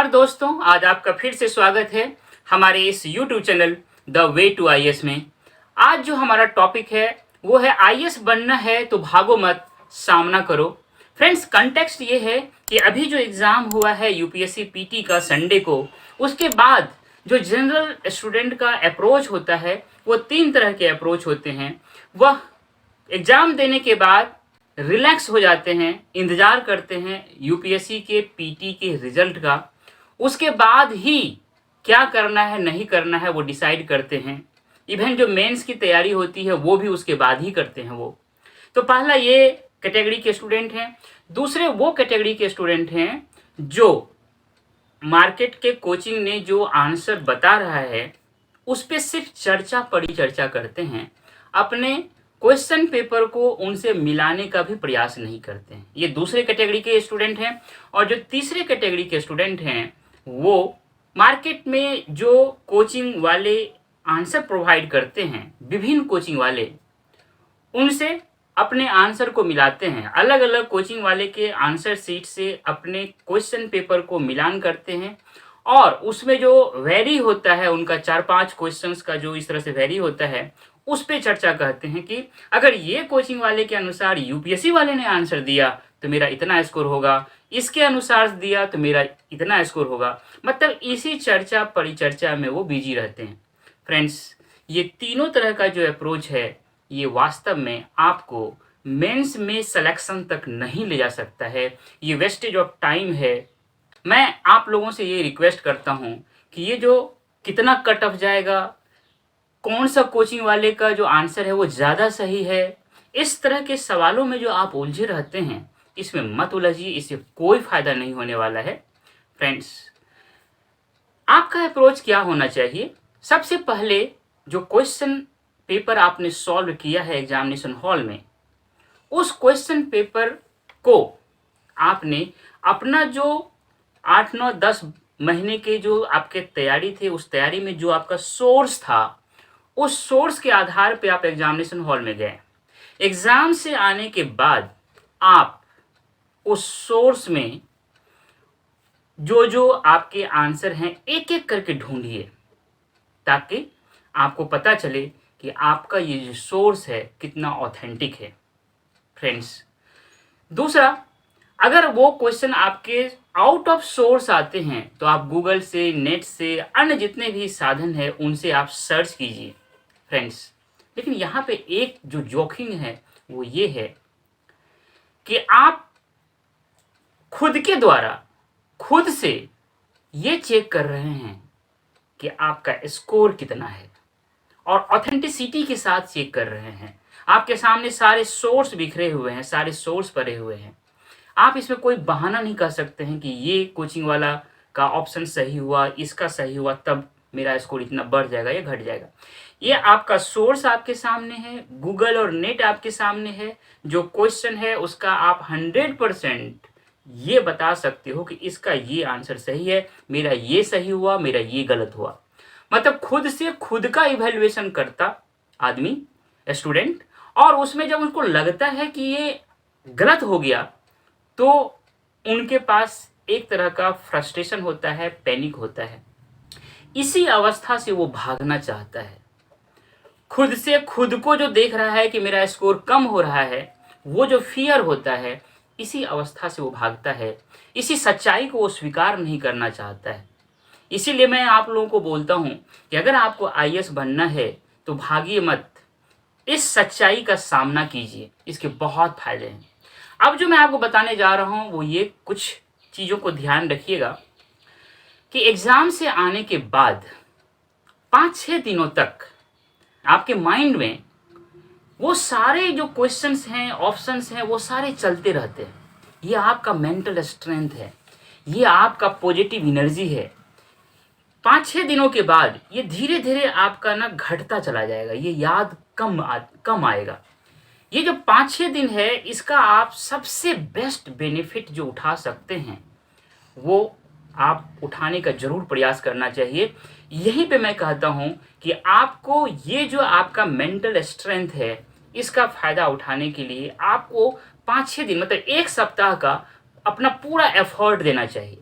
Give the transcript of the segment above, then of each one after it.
दोस्तों, आज आपका फिर से स्वागत है हमारे इस YouTube channel the way to IAS में। आज जो हमारा टॉपिक है वो है आईएएस बनना है तो भागो मत, सामना करो। फ्रेंड्स, कंटेक्स्ट ये है कि अभी जो एग्ज़ाम हुआ है यूपीएससी पीटी का संडे को, उसके बाद जो जनरल स्टूडेंट का अप्रोच होता है वो 3 तरह के अप्रोच होते हैं। वह एग्ज़ाम देने के बाद रिलैक्स हो जाते हैं, इंतज़ार करते हैं यूपीएससी के पीटी के रिजल्ट का। उसके बाद ही क्या करना है नहीं करना है वो डिसाइड करते हैं। इवन जो मेंस की तैयारी होती है वो भी उसके बाद ही करते हैं वो। तो पहला ये कैटेगरी के स्टूडेंट हैं। दूसरे वो कैटेगरी के स्टूडेंट हैं जो मार्केट के कोचिंग ने जो आंसर बता रहा है उस पर सिर्फ चर्चा परिचर्चा करते हैं, अपने क्वेश्चन पेपर को उनसे मिलाने का भी प्रयास नहीं करते हैं। ये दूसरे कैटेगरी के स्टूडेंट हैं। और जो तीसरे कैटेगरी के स्टूडेंट हैं वो मार्केट में जो कोचिंग वाले आंसर प्रोवाइड करते हैं, विभिन्न कोचिंग वाले, उनसे अपने आंसर को मिलाते हैं। अलग अलग कोचिंग वाले के आंसर सीट से अपने क्वेश्चन पेपर को मिलान करते हैं और उसमें जो वेरी होता है उनका 4-5 क्वेश्चंस का जो इस तरह से वेरी होता है उस पे चर्चा करते हैं कि अगर ये कोचिंग वाले के अनुसार यूपीएससी वाले ने आंसर दिया तो मेरा इतना स्कोर होगा, इसके अनुसार दिया तो मेरा इतना स्कोर होगा। मतलब इसी चर्चा परिचर्चा में वो बिजी रहते हैं। फ्रेंड्स, ये तीनों तरह का जो अप्रोच है ये वास्तव में आपको मेंस में सिलेक्शन तक नहीं ले जा सकता है। ये वेस्टेज ऑफ टाइम है। मैं आप लोगों से ये रिक्वेस्ट करता हूँ कि ये जो कितना कट ऑफ जाएगा, कौन सा कोचिंग वाले का जो आंसर है वो ज़्यादा सही है, इस तरह के सवालों में जो आप उलझे रहते हैं इसमें मत उलझिए, इससे कोई फ़ायदा नहीं होने वाला है। फ्रेंड्स, आपका अप्रोच क्या होना चाहिए? सबसे पहले जो क्वेश्चन पेपर आपने सॉल्व किया है एग्जामिनेशन हॉल में, उस क्वेश्चन पेपर को आपने अपना जो 8, 9, 10 महीने के जो आपके तैयारी थे उस तैयारी में जो आपका सोर्स था उस सोर्स के आधार पे आप एग्जामिनेशन हॉल में गए। एग्जाम से आने के बाद आप उस सोर्स में जो जो आपके आंसर हैं एक एक करके ढूंढिए ताकि आपको पता चले कि आपका ये जो सोर्स है कितना ऑथेंटिक है। फ्रेंड्स, दूसरा, अगर वो क्वेश्चन आपके आउट ऑफ सोर्स आते हैं तो आप गूगल से, नेट से, अन्य जितने भी साधन हैं उनसे आप सर्च कीजिए। फ्रेंड्स, लेकिन यहाँ पे एक जो जोखिम है वो ये है कि आप खुद के द्वारा खुद से ये चेक कर रहे हैं कि आपका स्कोर कितना है और ऑथेंटिसिटी के साथ चेक कर रहे हैं। आपके सामने सारे सोर्स बिखरे हुए हैं, सारे सोर्स पड़े हुए हैं। आप इसमें कोई बहाना नहीं कर सकते हैं कि ये कोचिंग वाला का ऑप्शन सही हुआ, इसका सही हुआ तब मेरा स्कोर इतना बढ़ जाएगा या घट जाएगा। ये आपका सोर्स आपके सामने है, गूगल और नेट आपके सामने है। जो क्वेश्चन है उसका आप 100% ये बता सकते हो कि इसका ये आंसर सही है, मेरा ये सही हुआ, मेरा ये गलत हुआ। मतलब खुद से खुद का इवैल्यूएशन करता आदमी, स्टूडेंट, और उसमें जब उनको लगता है कि ये गलत हो गया तो उनके पास एक तरह का फ्रस्ट्रेशन होता है, पैनिक होता है। इसी अवस्था से वो भागना चाहता है। खुद से खुद को जो देख रहा है कि मेरा स्कोर कम हो रहा है, वो जो फियर होता है, इसी अवस्था से वो भागता है। इसी सच्चाई को वो स्वीकार नहीं करना चाहता है। इसीलिए मैं आप लोगों को बोलता हूँ कि अगर आपको आईएएस बनना है तो भागिए मत, इस सच्चाई का सामना कीजिए, इसके बहुत फायदे हैं। अब जो मैं आपको बताने जा रहा हूँ वो ये कुछ चीज़ों को ध्यान रखिएगा कि एग्ज़ाम से आने के बाद 5-6 दिनों तक आपके माइंड में वो सारे जो क्वेश्चंस हैं, ऑप्शंस हैं, वो सारे चलते रहते हैं। ये आपका मेंटल स्ट्रेंथ है, ये आपका पॉजिटिव एनर्जी है। 5-6 दिनों के बाद ये धीरे धीरे आपका ना घटता चला जाएगा, ये याद कम आएगा। ये जो 5-6 दिन है इसका आप सबसे बेस्ट बेनिफिट जो उठा सकते हैं वो आप उठाने का जरूर प्रयास करना चाहिए। यहीं पे मैं कहता हूँ कि आपको ये जो आपका मेंटल स्ट्रेंथ है इसका फ़ायदा उठाने के लिए आपको 5-6 दिन मतलब 1 सप्ताह का अपना पूरा एफर्ट देना चाहिए।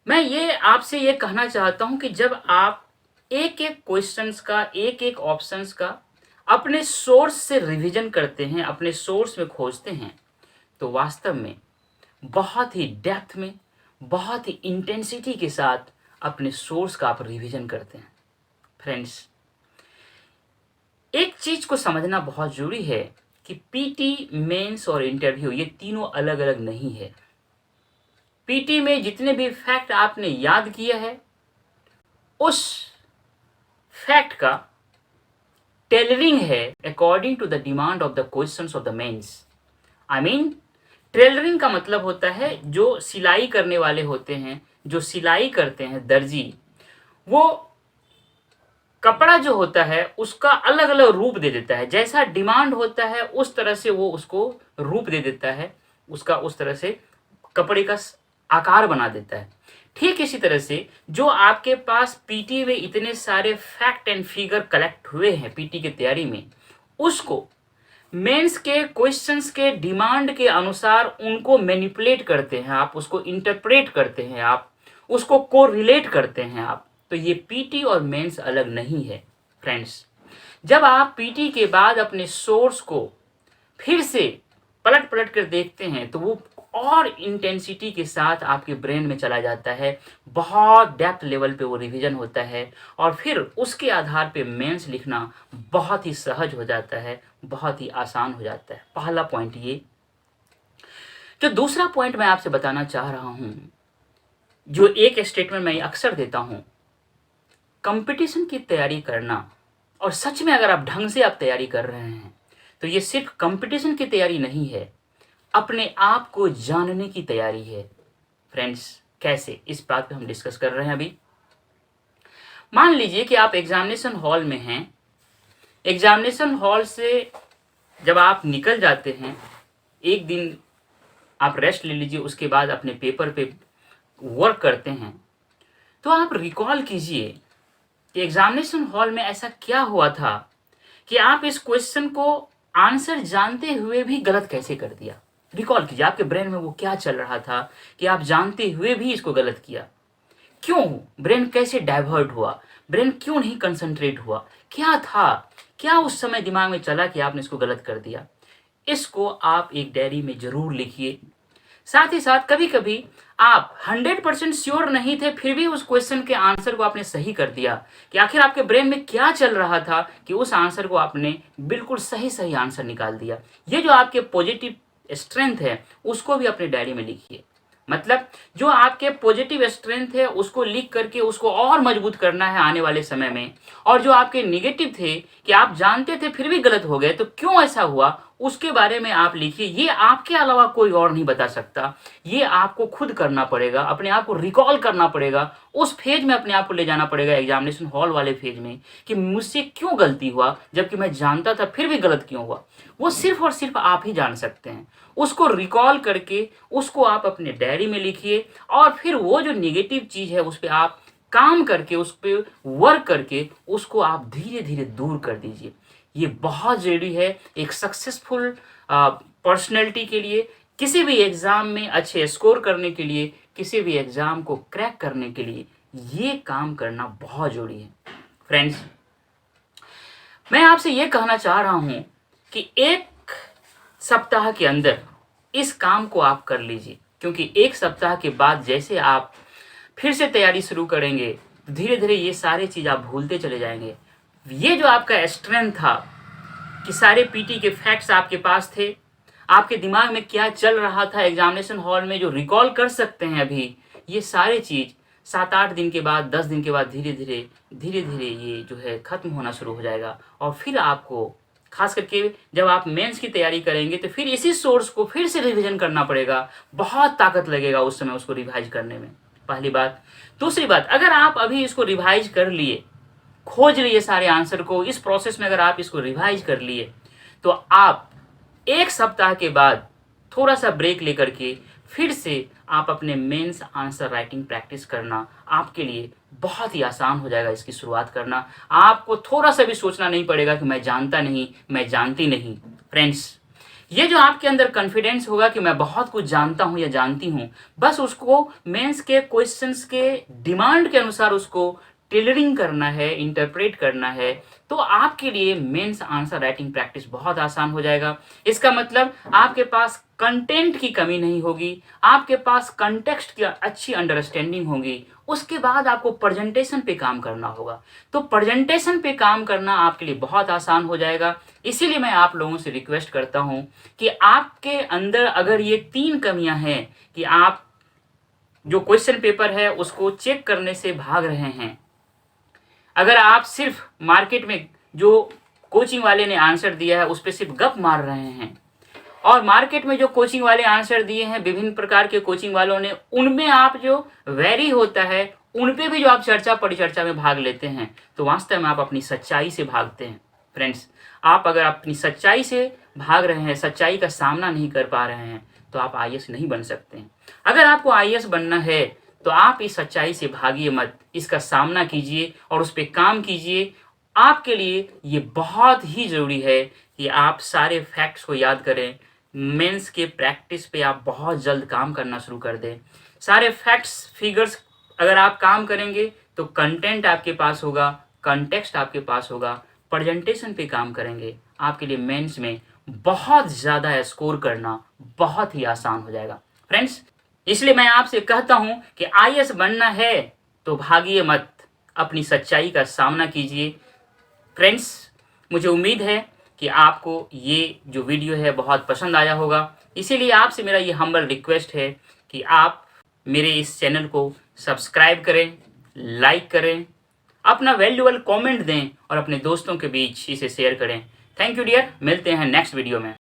मैं ये आपसे ये कहना चाहता हूँ कि जब आप एक एक क्वेश्चंस का, एक एक ऑप्शंस का अपने सोर्स से रिवीजन करते हैं, अपने सोर्स में खोजते हैं, तो वास्तव में बहुत ही डेप्थ में, बहुत ही इंटेंसिटी के साथ अपने सोर्स का आप रिवीजन करते हैं। फ्रेंड्स, एक चीज को समझना बहुत जरूरी है कि पीटी, मेंस और इंटरव्यू ये तीनों अलग अलग नहीं है। पीटी में जितने भी फैक्ट आपने याद किया है, उस फैक्ट का टेलरिंग है according to the demand of the questions of the mains. I mean, tailoring का मतलब होता है जो सिलाई करने वाले होते हैं, जो सिलाई करते हैं दर्जी, वो कपड़ा जो होता है उसका अलग अलग रूप दे देता है। जैसा डिमांड होता है उस तरह से वो उसको रूप दे देता है, उसका उस तरह से कपड़े का आकार बना देता है। ठीक इसी तरह से जो आपके पास पीटी में इतने सारे फैक्ट एंड फिगर कलेक्ट हुए हैं पीटी की तैयारी में, उसको मेंस के क्वेश्चंस के डिमांड के अनुसार उनको मैनिपुलेट करते हैं आप, उसको इंटरप्रेट करते हैं आप, उसको कोरिलेट करते हैं आप। तो ये पीटी और मेंस अलग नहीं है फ्रेंड्स। जब आप पीटी के बाद अपने सोर्स को फिर से पलट पलट कर देखते हैं तो वो और इंटेंसिटी के साथ आपके ब्रेन में चला जाता है, बहुत डेप्थ लेवल पे वो रिवीजन होता है और फिर उसके आधार पे मेंस लिखना बहुत ही सहज हो जाता है, बहुत ही आसान हो जाता है। पहला पॉइंट ये। जो दूसरा पॉइंट मैं आपसे बताना चाह रहा हूं, जो एक स्टेटमेंट मैं अक्सर देता हूं, कंपटीशन की तैयारी करना, और सच में अगर आप ढंग से आप तैयारी कर रहे हैं तो ये सिर्फ कंपटीशन की तैयारी नहीं है, अपने आप को जानने की तैयारी है। फ्रेंड्स, कैसे, इस बात पे हम डिस्कस कर रहे हैं अभी। मान लीजिए कि आप एग्जामिनेशन हॉल में हैं, एग्जामिनेशन हॉल से जब आप निकल जाते हैं, एक दिन आप रेस्ट ले लीजिए, उसके बाद अपने पेपर पे वर्क करते हैं, तो आप रिकॉल कीजिए कि एग्जामिनेशन हॉल में ऐसा क्या हुआ था कि आप इस क्वेश्चन को आंसर जानते हुए भी गलत कैसे कर दिया। रिकॉल कीजिए, आपके ब्रेन में वो क्या चल रहा था कि आप जानते हुए भी इसको गलत किया। क्यों? ब्रेन कैसे डाइवर्ट हुआ, ब्रेन क्यों नहीं कंसंट्रेट हुआ, क्या था, क्या उस समय दिमाग में चला कि आपने इसको गलत कर दिया। इसको आप एक डायरी में जरूर लिखिए। साथ ही साथ कभी कभी आप 100% श्योर नहीं थे, फिर भी उस क्वेश्चन के आंसर को आपने सही कर दिया, कि आखिर आपके ब्रेन में क्या चल रहा था कि उस आंसर को आपने बिल्कुल सही सही आंसर निकाल दिया। ये जो आपके पॉजिटिव स्ट्रेंथ है उसको भी अपने डायरी में लिखिए। मतलब जो आपके पॉजिटिव स्ट्रेंथ है उसको लिख करके उसको और मजबूत करना है आने वाले समय में, और जो आपके निगेटिव थे कि आप जानते थे फिर भी गलत हो गए तो क्यों ऐसा हुआ, उसके बारे में आप लिखिए। ये आपके अलावा कोई और नहीं बता सकता, ये आपको खुद करना पड़ेगा, अपने आप को रिकॉल करना पड़ेगा, उस फेज में अपने आप को ले जाना पड़ेगा, एग्जामिनेशन हॉल वाले फेज में, कि मुझसे क्यों गलती हुआ जबकि मैं जानता था फिर भी गलत क्यों हुआ। वो सिर्फ और सिर्फ आप ही जान सकते हैं। उसको रिकॉल करके उसको आप अपने डायरी में लिखिए, और फिर वो जो निगेटिव चीज़ है उस पर आप काम करके, उस पर वर्क करके उसको आप धीरे धीरे दूर कर दीजिए। ये बहुत ज़रूरी है एक सक्सेसफुल पर्सनैलिटी के लिए, किसी भी एग्ज़ाम में अच्छे स्कोर करने के लिए, किसी भी एग्ज़ाम को क्रैक करने के लिए ये काम करना बहुत ज़रूरी है। फ्रेंड्स, मैं आपसे ये कहना चाह रहा हूँ कि एक सप्ताह के अंदर इस काम को आप कर लीजिए, क्योंकि एक सप्ताह के बाद जैसे आप फिर से तैयारी शुरू करेंगे तो धीरे धीरे ये सारे चीज़ आप भूलते चले जाएंगे। ये जो आपका स्ट्रेंथ था कि सारे पीटी के फैक्ट्स आपके पास थे, आपके दिमाग में क्या चल रहा था एग्जामिनेशन हॉल में, जो रिकॉल कर सकते हैं अभी, ये सारे चीज़ 7-8 दिन के बाद, 10 दिन के बाद धीरे धीरे धीरे धीरे ये जो है ख़त्म होना शुरू हो जाएगा। और फिर आपको खास करके जब आप मेंस की तैयारी करेंगे तो फिर इसी सोर्स को फिर से रिवीजन करना पड़ेगा, बहुत ताकत लगेगा उस समय उसको रिवाइज करने में। पहली बात। दूसरी बात, अगर आप अभी इसको रिवाइज कर लिए, खोज लिए सारे आंसर को, इस प्रोसेस में अगर आप इसको रिवाइज कर लिए, तो आप एक सप्ताह के बाद थोड़ा सा ब्रेक लेकर के फिर से आप अपने मेंस आंसर राइटिंग प्रैक्टिस करना आपके लिए बहुत ही आसान हो जाएगा। इसकी शुरुआत करना आपको थोड़ा सा भी सोचना नहीं पड़ेगा कि मैं जानता नहीं, मैं जानती नहीं। फ्रेंड्स, ये जो आपके अंदर कॉन्फिडेंस होगा कि मैं बहुत कुछ जानता हूँ या जानती हूँ, बस उसको मेंस के क्वेश्चंस के डिमांड के अनुसार उसको टेलरिंग करना है, इंटरप्रेट करना है, तो आपके लिए मेंस आंसर राइटिंग प्रैक्टिस बहुत आसान हो जाएगा। इसका मतलब आपके पास कंटेंट की कमी नहीं होगी, आपके पास कंटेक्स्ट की अच्छी अंडरस्टैंडिंग होगी। उसके बाद आपको प्रेजेंटेशन पे काम करना होगा, तो प्रेजेंटेशन पे काम करना आपके लिए बहुत आसान हो जाएगा। इसीलिए मैं आप लोगों से रिक्वेस्ट करता हूं कि आपके अंदर अगर ये 3 कमियां हैं कि आप जो क्वेश्चन पेपर है उसको चेक करने से भाग रहे हैं, अगर आप सिर्फ मार्केट में जो कोचिंग वाले ने आंसर दिया है उस पर सिर्फ गप मार रहे हैं, और मार्केट में जो कोचिंग वाले आंसर दिए हैं विभिन्न प्रकार के कोचिंग वालों ने, उनमें आप जो वेरी होता है उन पे भी जो आप चर्चा परिचर्चा में भाग लेते हैं, तो वास्तव में आप अपनी सच्चाई से भागते हैं। फ्रेंड्स, आप अगर अपनी सच्चाई से भाग रहे हैं, सच्चाई का सामना नहीं कर पा रहे हैं, तो आप आईएएस नहीं बन सकते हैं। अगर आपको आईएएस बनना है तो आप इस सच्चाई से भागिए मत, इसका सामना कीजिए और उस पर काम कीजिए। आपके लिए ये बहुत ही ज़रूरी है कि आप सारे फैक्ट्स को याद करें। मेंस के प्रैक्टिस पे आप बहुत जल्द काम करना शुरू कर दें। सारे फैक्ट्स फिगर्स अगर आप काम करेंगे तो कंटेंट आपके पास होगा, कंटेक्स्ट आपके पास होगा, प्रेजेंटेशन पे काम करेंगे, आपके लिए मेंस में बहुत ज़्यादा स्कोर करना बहुत ही आसान हो जाएगा। फ्रेंड्स, इसलिए मैं आपसे कहता हूं कि आईएएस बनना है तो भागिए मत, अपनी सच्चाई का सामना कीजिए। फ्रेंड्स, मुझे उम्मीद है कि आपको ये जो वीडियो है बहुत पसंद आया होगा। इसीलिए आपसे मेरा ये हम्बल रिक्वेस्ट है कि आप मेरे इस चैनल को सब्सक्राइब करें, लाइक करें, अपना वैल्यूएबल कमेंट दें और अपने दोस्तों के बीच इसे शेयर करें। थैंक यू डियर, मिलते हैं नेक्स्ट वीडियो में।